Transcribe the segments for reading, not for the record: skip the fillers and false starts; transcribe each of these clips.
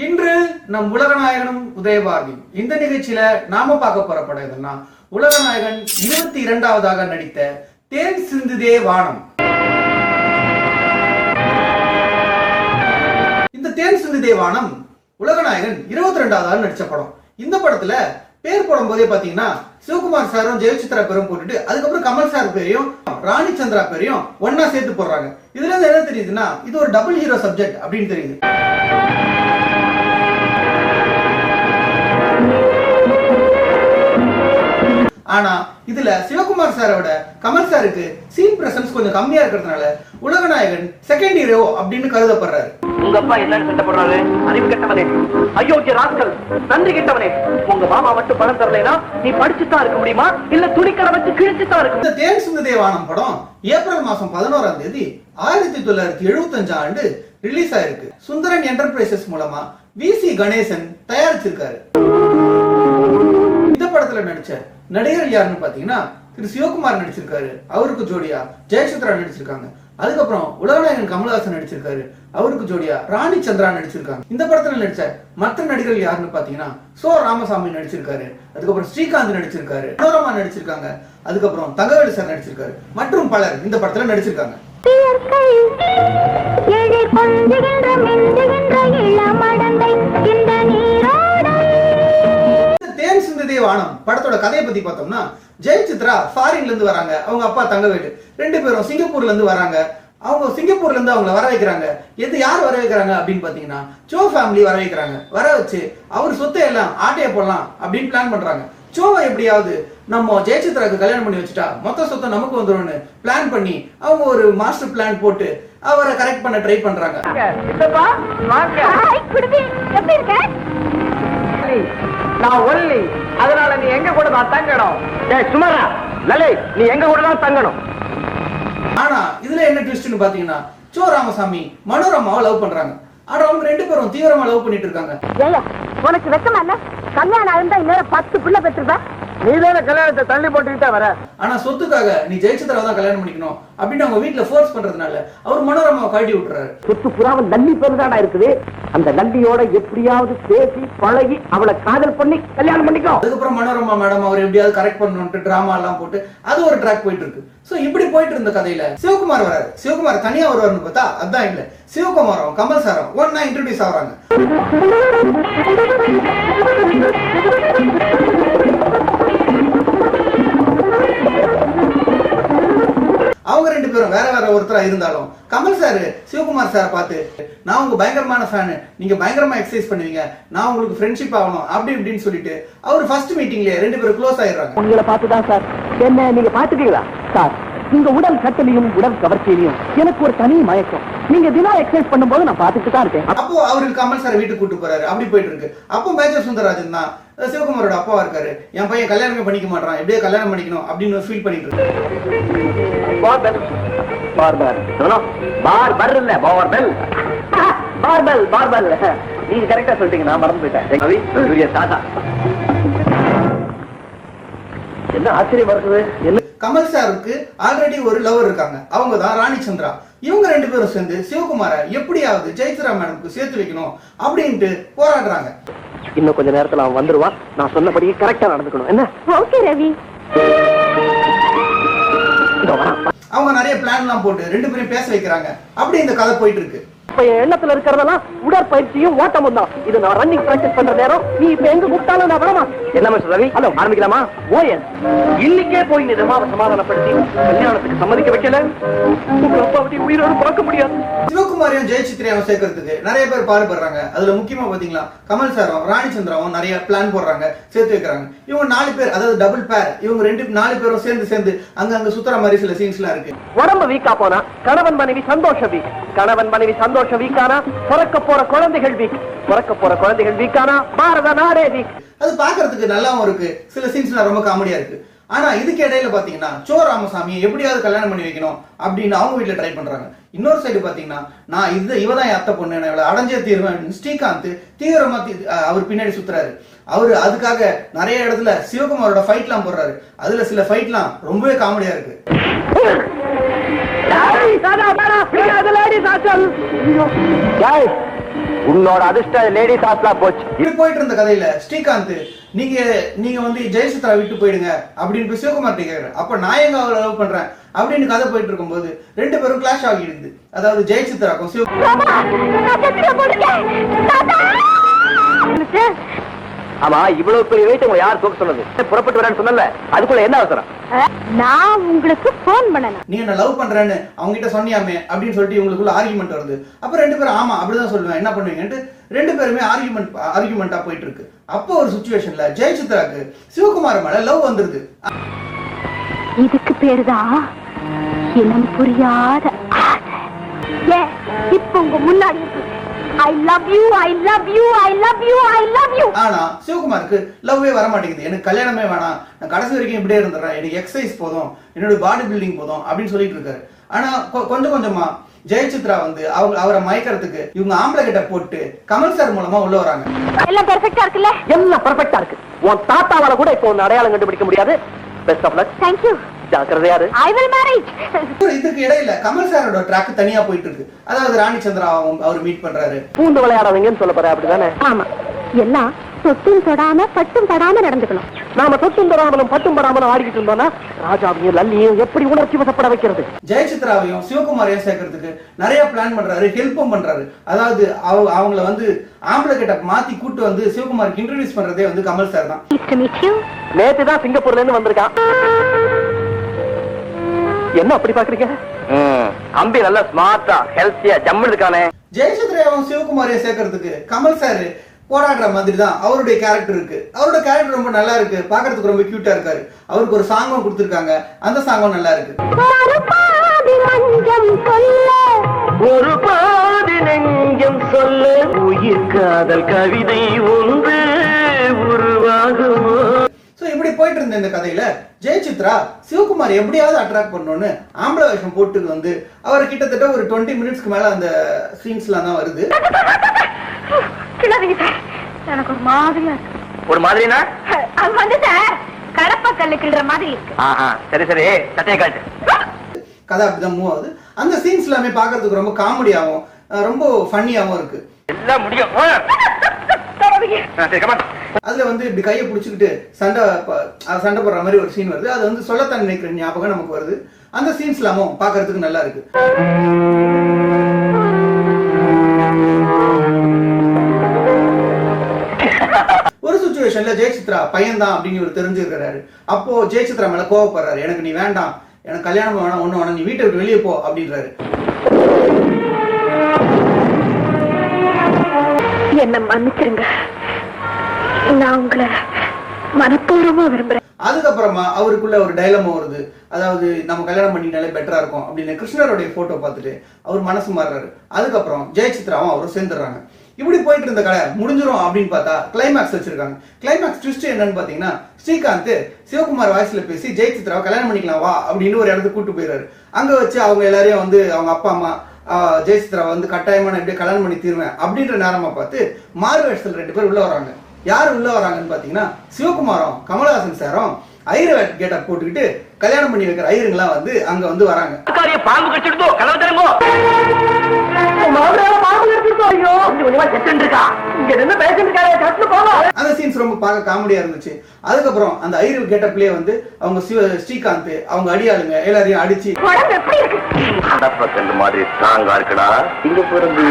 இன்று நம் உலகநாயகனும் உதயபாரதி இந்த நிகழ்ச்சியில நாம பார்க்க போற படம் எதுன்னா உலகநாயகன் 22வது நடித்த தேன் சிந்துதே வானம். இந்த தேன் சிந்துதே வானம் உலகநாயகன் 22வது நடிச்ச படம். இந்த படத்துல பேர் போடும் போதே பாத்தீங்கன்னா சிவகுமார் சாரும் ஜெயசித்ரா பேரும் போட்டுட்டு அதுக்கப்புறம் கமல் சார் பேரையும் ராணி சந்திரா பேரையும் ஒன்னா சேர்த்து போடுறாங்க. இதுல இருந்து என்ன தெரியுதுன்னா இது ஒரு டபுள் ஹீரோ சப்ஜெக்ட் அப்படின்னு தெரியுது. ஆனா இதுல சிவகுமார் சாரோட கமல் சாருக்கு சீன் பிரசன்ஸ் கொஞ்சம் கம்மியா இருக்கிறதுனால உலகநாயகன் செகண்ட் ஹீரோ அப்படின்னு கருதப்படுறாரு. உங்க அப்பா என்னன்னு சண்டை போடுறாரு? அறிவு கெட்டவனே, அயோக்கிய ராஸ்கல், நன்றி கெட்டவனே. உங்க மாமா மட்டும் பணம் தரலைனா நீ படிச்சுதான் இருக்க முடியுமா இல்ல துணிக்கடை வச்சு கிழிச்சுதான் இருக்க? இந்த தேன் சிந்துதே வானம் படம் ஏப்ரல் மாசம் 11ஆம் தேதி 1975 ஆண்டு ரிலீஸ் ஆயிருக்கு. சுந்தரன் என்டர்பிரைசஸ் மூலமா விசி கணேசன் தயாரிச்சிருக்காரு. இந்த படத்துல நடிச்ச நடிகர் யாருன்னு பாத்தீங்கன்னா திரு சிவகுமார் நடிச்சிருக்காரு, அவருக்கு ஜோடியா ஜெயசித்ரா நடிச்சிருக்காங்க. அதுக்கப்புறம் உலகநாயகன் கமல்ஹாசன் நடிச்சிருக்காரு, அவருக்கு ஜோடியா ராணி சந்திரா நடிச்சிருக்காங்க. இந்த படத்துல நடிச்ச மற்ற நடிகர்கள் யாருன்னு பாத்தீங்கன்னா சோ ராமசாமி நடிச்சிருக்காரு, அதுக்கப்புறம் ஸ்ரீகாந்த் நடிச்சிருக்காரு, மனோரமா நடிச்சிருக்காங்க, அதுக்கப்புறம் தங்கவேலு சார் நடிச்சிருக்காரு மற்றும் பலர் இந்த படத்துல நடிச்சிருக்காங்க. தேன் சிந்துதே வானம் படத்தோட கதையை பத்தி பார்த்தோம்னா ஜெயசித்ரா ஃபாரின்ல இருந்து வராங்க, அவங்க அப்பா தங்கவேலு ரெண்டு பேரும் சிங்கப்பூர்ல இருந்து வராங்க. அவங்க சிங்கப்பூர்ல இருந்து அவங்கள வர வைக்கிறாங்க. யார் வர வைக்கிறாங்க அப்படின்னு பாத்தீங்கன்னா சோ ஃபேமிலி வர வைக்கிறாங்க. வர வச்சு அவர் சொத்தை எல்லாம் ஆட்டைய போடலாம் அப்படின்னு பிளான் பண்றாங்க. சோவை எப்படியாவது நம்ம ஜெயசித்ராக்கு கல்யாணம் பண்ணி வச்சுட்டா மொத்த சொத்தை நமக்கு வந்துரும்னு பிளான் பண்ணி அவங்க ஒரு மாஸ்டர் பிளான் போட்டு அவரை கரெக்ட் பண்ண ட்ரை பண்றாங்க. நான் ஒல்லி, அதனால நீ எங்க கூட தான் தங்கணும். சுமாரா லலே, நீ எங்க கூட தான் தங்கணும். ஆனா இதுல என்ன ட்விஸ்ட்னு பாத்தீங்கன்னா சோ ராமசாமி மனோரமாவை லவ் பண்றாங்க. ஆனா அவங்க ரெண்டு பேரும் தீவிரமா லவ் பண்ணிட்டு இருக்காங்க. உனக்கு வெக்கமா இல்ல? கல்யாணம் இருந்தா இன்னும் 10 பிள்ளை பெற்றுப்ப. நீதான கல்யாணத்தை தள்ளி போட்டுக்கிட்டே வர. ஆனா சொத்துக்காக நீ ஜெயசித்ரா தான் கல்யாணம் பண்ணிக்கணும் அப்படின்னு அவங்க வீட்டுல ஃபோர்ஸ் பண்றதுனால அவர் மனோரமாவை கழட்டி விட்டுறாரு. சொத்து புறாவும் நள்ளி பெருதாடா இருக்குது. அந்த நள்ளியோட எப்படியாவது பேசி பழகி அவளை காதல் பண்ணி கல்யாணம் பண்ணிக்கோ. அதுக்கப்புறம் மனோரமா மேடம் அவர் எப்படியாவது கரெக்ட் பண்ணணும்னு டிராமா எல்லாம் போட்டு அது ஒரு ட்ராக் போயிட்டு இருக்கு. சோ இப்படி போயிட்டு இருந்த கதையில சிவகுமார் வராரு. சிவகுமார் தனியா வருவாருன்னு பார்த்தா அதான் இல்ல, சிவகுமாரும் கமல் சாரும் ஒன்னா இன்ட்ரோடியூஸ் ஆகுறாங்க. அவங்க ரெண்டு பேரும் வேற வேற ஒருத்தரா இருந்தாலும் கமல் சார் சிவகுமார் சாரை பார்த்து நான் உங்க பயங்கரமான ஃபேனு, நீங்க பயங்கரமா எக்ஸசைஸ் பண்ணுவீங்க, நான் உங்களுக்கு ஃப்ரெண்ட்ஷிப் ஆகணும் அப்படி இப்படின்னு சொல்லிட்டு அவர் ஃபர்ஸ்ட் மீட்டிங்ல ரெண்டு பேரும் க்ளோஸ் ஆயிடுறாங்க. உங்களை பார்த்துதான் சார். என்ன நீங்க பாத்துட்டீங்களா சார்? உங்க உடல் கட்டலையும் உடல் கவர்ச்சியிலையும் எனக்கு ஒரு தனி மயக்கம். நீங்க தினம் எக்ஸசைஸ் பண்ணும்போது நான் பாத்துட்டு தான் இருக்கேன். அப்போ அவருக்கு கமல் சார் வீட்டுக்கு கூட்டு போறாரு. அப்படி போயிட்டு இருக்கு. அப்போ மேஜர் சுந்தரராஜன் தான் சிவகுமாரோட அப்பாவா இருக்காரு. என் பையன் கல்யாணமே பண்ணிக்க மாட்டான், எப்படியே கல்யாணம் பண்ணிக்கணும் அப்படின்னு ஃபீல் பண்ணிட்டு இருக்கு. நீங்க கரெக்டா சொல்லிட்டீங்க, நான் மறந்து போயிட்டேன். தாத்தா என்ன ஆச்சரியமா இருக்குது. என்ன கமல் சாருக்கு ஆல்ரெடி ஒரு லவர் இருக்காங்க, அவங்க தான் ராணி சந்திரா. இவங்க ரெண்டு பேரும் சேர்ந்து சிவகுமாரை எப்படியாவது ஜெயசித்ரா மேடம்க்கு சேர்த்து வைக்கணும் அப்படின்ட்டு போராடுறாங்க. இன்னும் கொஞ்ச நேரத்துல அவன் வந்துருவான். நான் சொன்னபடியே கரெக்டா நடந்துக்கணும். என்ன? ஓகே ரவி. அவங்க நிறைய பிளான் எல்லாம் போட்டு ரெண்டு பேரும் பேச வைக்கிறாங்க. அப்படி இந்த கதை போயிட்டு இருக்கு. இப்ப எண்ணத்துல இருக்கிறதெல்லாம் உடற்பயிற்சியும் ஓட்டமும் தான். இது நான் ரன்னிங் பிராக்டிஸ் பண்ற நேரம். நீ இப்ப எங்க கூப்பிட்டாலும் நான் வரமா? என்ன மிஸ்டர் ரவி? ஹலோ, ஆரம்பிக்கலாமா? ஓஎஸ். இன்னைக்கே போய் நீ சமாதானப்படுத்தி கல்யாணத்துக்கு சம்மதிக்க வைக்கல, உங்க அப்பாவை உயிரோடு பார்க்க முடியாது. சிவகுமாரையும் ஜெயசித்ராவும் சேர்க்கறதுக்கு நிறைய பேர் பாடுபடுறாங்க. அதுல முக்கியமா பாத்தீங்களா கமல் சாரும் ராணி சந்திராவும் நிறைய பிளான் போடுறாங்க, சேர்த்து வைக்கிறாங்க. இவங்க 4 பேர், அதாவது டபுள் பேர், இவங்க 4 பேரும் சேர்ந்து அங்க சுத்துற மாதிரி சில சீன்ஸ் எல்லாம் இருக்கு. உடம்பு வீக்கா போனா கணவன் மனைவி சந்தோஷ வீக், கணவன் மனைவி சந்தோஷ வீக்கானா பிறக்க போற குழந்தைகள் வீக், பிறக்க போற குழந்தைகள் வீக்கானா பாரத நாடே வீக். அது பாக்குறதுக்கு நல்லாவும் இருக்கு, சில சீன்ஸ்லாம் ரொம்ப காமெடியா இருக்கு. ஆனா இதுக்கு இடையில பாத்தீங்கன்னா சோ ராமசாமி எப்படியாவது கல்யாணம் பண்ணி வைக்கணும் அப்படின்னு அவங்க வீட்டுல ட்ரை பண்றாங்க. இன்னொரு சைடு பாத்தீங்கன்னா நான் இவதான் என் அத்தை பொண்ணு, நான் அடைஞ்சே தீர்வேன் ஸ்ரீகாந்த் தீவிரமா அவர் பின்னாடி சுத்துறாரு. அவரு அதுக்காக நிறைய இடத்துல சிவகுமாரோட ஃபைட் எல்லாம் போடுறாரு. அதுல சில ஃபைட் எல்லாம் ரொம்பவே காமெடியா இருக்கு. உன்னோட அதிர்ஷ்டம் லேடிஸ் ஹாஸ்டலா போச்சு. இப்படி போயிட்டு இருந்த கதையில ஸ்ரீகாந்த் நீங்க வந்து ஜெயசித்ரா விட்டு போயிடுங்க அப்படின்னு போய் சிவகுமார் கேக்குறாரு. அப்ப நான் எங்க அவளை லவ் பண்றேன் அப்படின்னு கதை போயிட்டு இருக்கும்போது ரெண்டு பேரும் கிளாஷ் ஆகிடுது. அதாவது ஜெயசித்ராக்கும் ஆமா, இவ்வளவு பெரிய வெயிட் உங்களை யார் தூக்க சொன்னது? புறப்பட்டு வரேன்னு சொன்னல, அதுக்குள்ள என்ன அவசரம்? நான் உங்களுக்கு போன் பண்ணேன். நீ என்ன லவ் பண்றேன்னு அவங்க கிட்ட சொன்னியாமே அப்படின்னு சொல்லிட்டு இவங்களுக்குள்ள ஆர்குமெண்ட் வருது. அப்ப ரெண்டு பேரும் ஆமா அப்படிதான் சொல்லுவேன், என்ன பண்ணுவீங்கன்ட்டு ரெண்டு பேருமே ஆர்குமெண்டா போயிட்டு இருக்கு. அப்போ ஒரு சிச்சுவேஷன்ல ஜெயசித்ராக்கு சிவகுமார் மேல லவ் வந்துருது. இதுக்கு பேருதான் இனம் புரியாத ஆசை. இப்ப உங்க முன்னாடி I love you, I love you, I love you, I love you. ஆனா சிவகுமாருக்கு லவ்வே வர மாட்டேங்குது. எனக்கு கல்யாணமே வேணாம், நான் கடைசி வரைக்கும் இப்படியே இருந்துடுறேன், எனக்கு எக்ஸசைஸ் போதும், என்னோட பாடி பில்டிங் போதும் அப்படின்னு சொல்லிட்டு இருக்காரு. ஆனா கொஞ்சம் கொஞ்சமா ஜெயசித்ரா வந்து அவரை மயக்கிறதுக்கு இவங்க ஆம்பளை கிட்ட போட்டு கமல் சார் மூலமா உள்ள வராங்க. எல்லாம் பெர்ஃபெக்ட்டா இருக்குல்ல? எல்லாம் பெர்ஃபெக்ட்டா இருக்கு. உன் தாத்தாவால கூட இப்போ ஒன்னு அடையாளம் கண்டுபிடிக்க முடியாது. Best of luck. Thank you. ஜாக்கிரதையாரு. I will marriage. இதுக்கு இடையில கமல் சாரோட ட்ராக் தனியா போயிட்டு இருக்கு. அதாவது ராணி சந்திரா அவர் மீட் பண்றாரு. பூந்து விளையாடாதீங்கன்னு சொல்ல போற, அப்படிதானே? ஆமா, எல்லாம் தொட்டும் தொடாம பட்டும் படாம நடந்துக்கணும். நாம தொட்டும் தொடாமலும் பட்டும் படாமலும் ஆடிக்கிட்டு இருந்தோம்னா ராஜாவையும் லல்லியும் எப்படி உணர்ச்சி வசப்பட வைக்கிறது? ஜெயசித்ராவையும் சிவகுமாரையும் சேர்க்கறதுக்கு நிறைய பிளான் பண்றாரு, ஹெல்ப்பும் பண்றாரு. அதாவது அவங்கள வந்து ஆம்பளை கிட்ட மாத்தி கூட்டு வந்து சிவகுமாருக்கு இன்ட்ரோடியூஸ் பண்றதே வந்து கமல் சார் தான். நேத்து தான் சிங்கப்பூர்ல இருந்து வந்திருக்கான். என்ன அப்படி பாக்குறீங்க? அம்பி நல்ல ஸ்மார்ட்டா ஹெல்த்தியா ஜம்மு இருக்கானே. ஜெயசித்ராவும் சிவகுமாரையும் சேர்க்கறதுக்கு கமல் சார் போராடுற மாதிரி தான் அவருடைய கேரக்டர் இருக்கு. அவரோட கேரக்டர் ரொம்ப நல்லா இருக்கு, பாக்குறதுக்கு ரொம்ப கியூட்டா இருக்காரு. அவருக்கு ஒரு சாங்கும் கொடுத்திருக்காங்க, அந்த சாங்கும் நல்லா இருக்கு. ஒரு பாதி நெஞ்சம் சொல்ல உயிர் காதல் கவிதை ஒன்று உருவாகுமோ. இப்படி போயிட்டு இருந்த இந்த கதையில ஜெயசித்ரா சிவகுமார் எப்படியாவது அட்ராக்ட் பண்ணணும்னு ஆம்பளை வேஷம் போட்டு வந்து அவர் கிட்டத்தட்ட ஒரு 20 மினிட்ஸ்க்கு மேல அந்த சீன்ஸ்லாம் தான் வருது. எனக்கு ஒரு மாதிரியா இருக்கு. ஒரு மாதிரினா அது வந்து சார் கடப்ப கல்லு கிள்ற மாதிரி இருக்கு. சரி சரி, சட்டையை காட்டு. கதை அப்படிதான் மூவ் ஆகுது. அந்த சீன்ஸ் எல்லாமே பாக்குறதுக்கு ரொம்ப காமெடியாவும் ரொம்ப ஃபன்னியாவும் இருக்கு. எல்லாம் முடியும். அதுல வந்து இப்படி கையை பிடிச்சிக்கிட்டு சண்டை போடுற மாதிரி ஒரு சீன் வருது. அது வந்து சொல்லத்தான் நினைக்கிற ஞாபகம் நமக்கு வருது. அந்த சீன்ஸ் எல்லாமும் பாக்குறதுக்கு நல்லா இருக்கு. ஒரு சிச்சுவேஷன்ல ஜெயசித்ரா பையன் தான் அப்படின்னு இவர் தெரிஞ்சிருக்கிறாரு. அப்போ ஜெயசித்ரா மேல கோவப்படுறாரு. எனக்கு நீ வேண்டாம், எனக்கு கல்யாணம் வேணாம், ஒண்ணு வேணாம், நீ வீட்டை விட்டு வெளியே போ அப்படின்றாரு. என்ன மன்னிச்சிருங்க, நான் உங்களை மனப்பூர்வமா விரும்புறேன். அதுக்கப்புறமா அவருக்குள்ள ஒரு டைலமா வருது. அதாவது நம்ம கல்யாணம் பண்ணினாலே பெட்டரா இருக்கும் அப்படின்னு கிருஷ்ணருடைய போட்டோ பார்த்துட்டு அவர் மனசு மாறுறாரு. அதுக்கப்புறம் ஜெயசித்ராவும் அவரும் சேர்ந்துடுறாங்க. இப்படி போயிட்டு இருந்த கதை முடிஞ்சிரும் அப்படின்னு பார்த்தா கிளைமேக்ஸ் வச்சிருக்காங்க. கிளைமேக்ஸ் ட்விஸ்ட் என்னன்னு பாத்தீங்கன்னா, ஸ்ரீகாந்த் சிவகுமார் வாய்ஸ்ல பேசி ஜெயசித்ராவை கல்யாணம் பண்ணிக்கலாம் வா அப்படின்னு ஒரு இடத்துக்கு கூட்டு போயிடுறாரு. அங்க வச்சு அவங்க எல்லாரையும் வந்து அவங்க அப்பா அம்மா ஜெயசித்ரா வந்து கட்டாயமா நான் எப்படியே கல்யாணம் பண்ணி தீருவேன் அப்படின்ற நேரமா பார்த்து மாறு வேஷத்துல 2 பேர் உள்ள வராங்க. யார் உள்ள வராங்கன்னு பாத்தீங்கன்னா, சிவகுமாரும் கமலஹாசன் சாரும் ஐயர் கேட்டப் போட்டுக்கிட்டு கல்யாணம் பண்ணி வைக்கிற ஐயருங்கெல்லாம் வந்து அங்க வந்து வராங்க. பாம்பு கடிச்சிடுதோ, கலவு தரங்கோ. அந்த சீன்ஸ் ரொம்ப பார்க்க காமெடியா இருந்துச்சு. அதுக்கப்புறம் அந்த ஐயர் கேட்டப்லயே வந்து அவங்க ஸ்ரீகாந்த் அவங்க அடியாளுங்க எல்லாரையும் அடிச்சு மாதிரி ஸ்ட்ராங்கா இருக்குடா இங்க பிறந்து.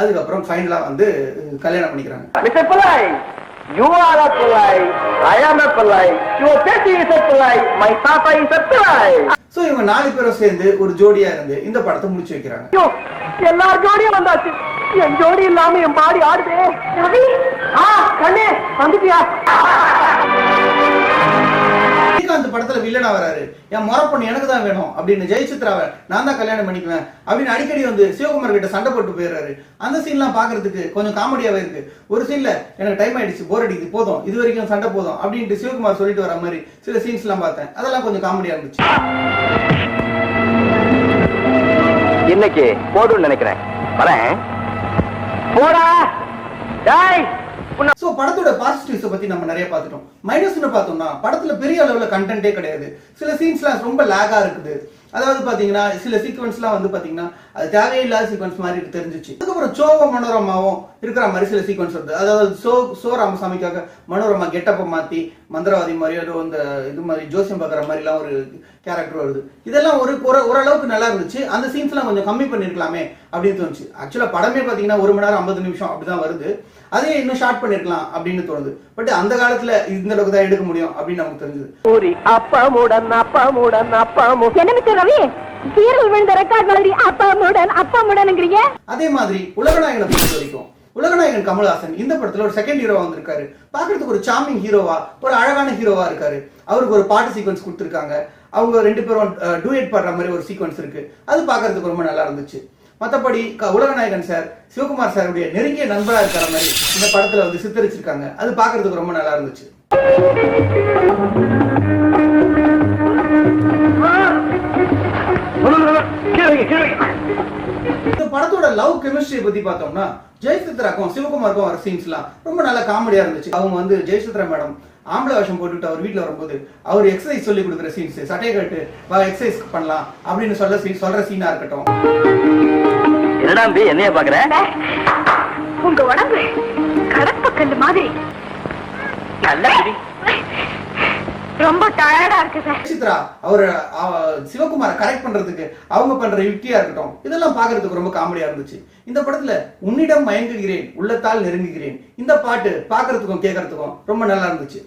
அதுக்கப்புறம் ஃபைனலா வந்து கல்யாணம் பண்ணிக்கிறாங்க. மிஸ்டர் பிள்ளை, you are a பிள்ளை, I am a பிள்ளை, your daddy is a பிள்ளை, my tata is a பிள்ளை. சோ இவங்க 4 பேரும் சேர்ந்து ஒரு ஜோடியா இருந்து இந்த படத்தை முடிச்சு வைக்கிறாங்க. எல்லா ஜோடியும் வந்தாச்சு, என் ஜோடி இல்லாம என் பாடி ஆடுதே. ரவி, கண்ணே வந்துட்டியா? ஸ்ரீகாந்த் படத்துல வில்லனா வராரு. என் முறை பொண்ணு எனக்கு தான் வேணும் அப்படின்னு ஜெயசித்ராவை நான் தான் கல்யாணம் பண்ணிக்குவேன் அப்படின்னு அடிக்கடி வந்து சிவகுமார் கிட்ட சண்டை போட்டு போயிடுறாரு. அந்த சீன்லாம் பாக்குறதுக்கு கொஞ்சம் காமெடியாவே இருக்கு. ஒரு சீன்ல எனக்கு டைம் ஆயிடுச்சு, போர் அடிக்குது, போதும், இது வரைக்கும் சண்டை போதும் அப்படின்ட்டு சிவகுமார் சொல்லிட்டு வர மாதிரி சில சீன்ஸ் எல்லாம் பார்த்தேன். அதெல்லாம் கொஞ்சம் காமெடியா இருந்துச்சு. இன்னைக்கு போடுன்னு நினைக்கிறேன். வரேன். போடா. டேய். சோ படத்தோட பாசிட்டிவ்ஸ் பத்தி நம்ம நிறைய பார்த்துட்டோம். மைனஸ்னு பார்த்தோம்னா படத்துல பெரிய அளவுல கண்டென்ட்டே கிடையாது. சில சீன்ஸ்லாம் ரொம்ப லேகா இருக்குது. அதாவது பாத்தீங்கன்னா சில சீக்வன்ஸ்லாம் வந்து பாத்தீங்கன்னா அது தேவையில்லாத சீக்வன்ஸ் மாதிரி தெரிஞ்சிச்சு. அதுக்கப்புறம் சோவும் மனோரமாவும் இருக்கிற மாதிரி சில சீக்வன்ஸ் வருது. அதாவது சோ ராமசாமிக்காக மனோரமா கெட்டப்ப மாத்தி மந்திரவாதி மாதிரி ஏதோ இந்த இது மாதிரி ஜோசியம் பார்க்குற மாதிரி எல்லாம் ஒரு கேரக்டர் வருது. இதெல்லாம் ஓரளவுக்கு நல்லா இருந்துச்சு. அந்த சீன்ஸ் எல்லாம் கொஞ்சம் கம்மி பண்ணிருக்கலாமே அப்படின்னு தோணுச்சு. ஆக்சுவலா படமே பாத்தீங்கன்னா 1 மணி நேரம் 50 நிமிஷம் அப்படிதான் வருது. அதே இன்னும் ஷார்ட் பண்ணிருக்கலாம் அப்படின்னு தோணுது. பட் அந்த காலத்துல இந்த அளவுக்கு தான் எடுக்க முடியும் அப்படின்னு நமக்கு தெரிஞ்சது. என்ன மிஸ்டர் ரவி, சீரியல் விழுந்த ரெக்கார்ட் மாதிரி அப்பா முடன்ங்கறீங்க. அதே மாதிரி உலகநாயகனை பொறுத்த வரைக்கும் உலகநாயகன் கமல்ஹாசன் இந்த படத்துல ஒரு செகண்ட் ஹீரோவா வந்திருக்காரு. பாக்குறதுக்கு ஒரு சாமிங் ஹீரோவா, ஒரு அழகான ஹீரோவா இருக்காரு. அவருக்கு ஒரு பாட்டு சீக்வன்ஸ் கொடுத்திருக்காங்க. அவங்க 2 பேரும் டூயட் பாடுற மாதிரி ஒரு சீக்வன்ஸ் இருக்கு. அது பாக்குறதுக்கு ரொம்ப நல்லா இருந்துச்சு. மற்றபடி உலகநாயகன் சார் சிவகுமார் சாருடைய நெருங்கிய நண்பரா இருக்கிற மாதிரி இந்த படத்துல வந்து சித்தரிச்சிருக்காங்க. அது பாக்குறதுக்கு ரொம்ப நல்லா இருந்துச்சு. இந்த படத்தோட லவ் கெமிஸ்ட்ரியை பத்தி பார்த்தோம்னா ஜெயசித்ராக்கும் சிவகுமாருக்கும் வர சீன்ஸ்லாம் ரொம்ப நல்ல காமெடியா இருந்துச்சு. அவங்க வந்து ஜெயசித்ரா மேடம் ஆம்பளை வேஷம் போட்டுட்டு அவர் வீட்டுல வரும்போது அவர் எக்ஸசைஸ் சொல்லி கொடுக்குற சீன்ஸ், சட்டையை கட்டு வா எக்ஸசைஸ் பண்ணலாம் அப்படின்னு சொல்ற சீனா இருக்கட்டும். என்னைய பாக்குற, உங்க உடம்பு கடப்ப கல்லு மாதிரி ரொம்ப டயர்டா இருக்கு சார். சித்ரா அவர் சிவகுமாரை கரெக்ட் பண்றதுக்கு அவங்க பண்ற யுக்தியா இருக்கட்டும், இதெல்லாம் பாக்குறதுக்கு ரொம்ப காமெடியா இருந்துச்சு. இந்த படத்துல உன்னிடம் மயங்குகிறேன் உள்ளத்தால் நெருங்குகிறேன் இந்த பாட்டு பாக்குறதுக்கும் கேட்கறதுக்கும் ரொம்ப நல்லா இருந்துச்சு.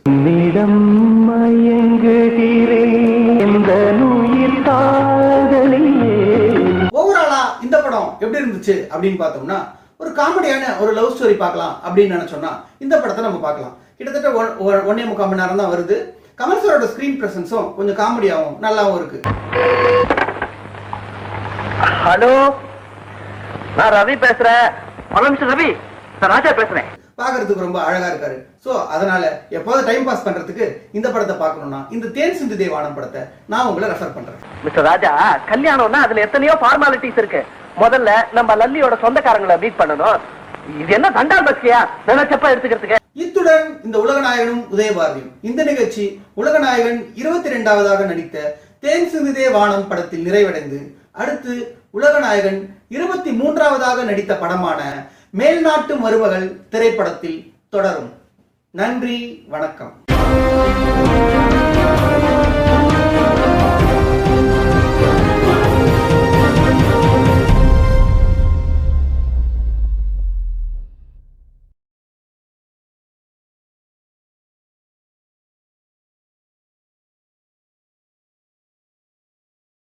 ஓவராலா இந்த படம் எப்படி இருந்துச்சு அப்படின்னு பார்த்தோம்னா ஒரு காமெடியான ஒரு லவ் ஸ்டோரி பார்க்கலாம் அப்படின்னு நினைச்சோம்னா இந்த படத்தை நம்ம பார்க்கலாம். கிட்டத்தட்ட 1.25 மணி நேரம் தான் வருது. கமல் சாரோட ஸ்கிரீன் பிரசன்ஸும் கொஞ்சம் காமெடியாவும் நல்லாவும் இருக்கு. ஹலோ, நான் ரவி பேசுறேன். மிஸ்டர் ரவி, நான் ராஜா பேசுறேன். பாக்குறதுக்கு ரொம்ப அழகா இருக்காரு. சோ அதனால எப்போது டைம் பாஸ் பண்றதுக்கு இந்த படத்தை பார்க்கணும்னா இந்த தேன் சிந்து தேவானம் படத்தை நான் உங்களை ரெஃபர் பண்றேன். மிஸ்டர் ராஜா, கல்யாணம்னா அதுல எத்தனையோ ஃபார்மாலிட்டிஸ் இருக்கு. முதல்ல நம்ம லல்லியோட சொந்தக்காரங்களை மீட் பண்ணணும். இது என்ன தண்டால் பக்தியா நினைச்சப்ப எடுத்துக்கிறதுக்கு. இத்துடன் இந்த உலகநாயகனும் உதயபாரதியும் இந்த நிகழ்ச்சி உலகநாயகன் 22வது நடித்த தேன் சிந்துதே வானம் படத்தில் நிறைவடைந்து அடுத்து உலகநாயகன் 23வது நடித்த படமான மேல்நாட்டு மருமகள் திரைப்படத்தில் தொடரும். நன்றி, வணக்கம்.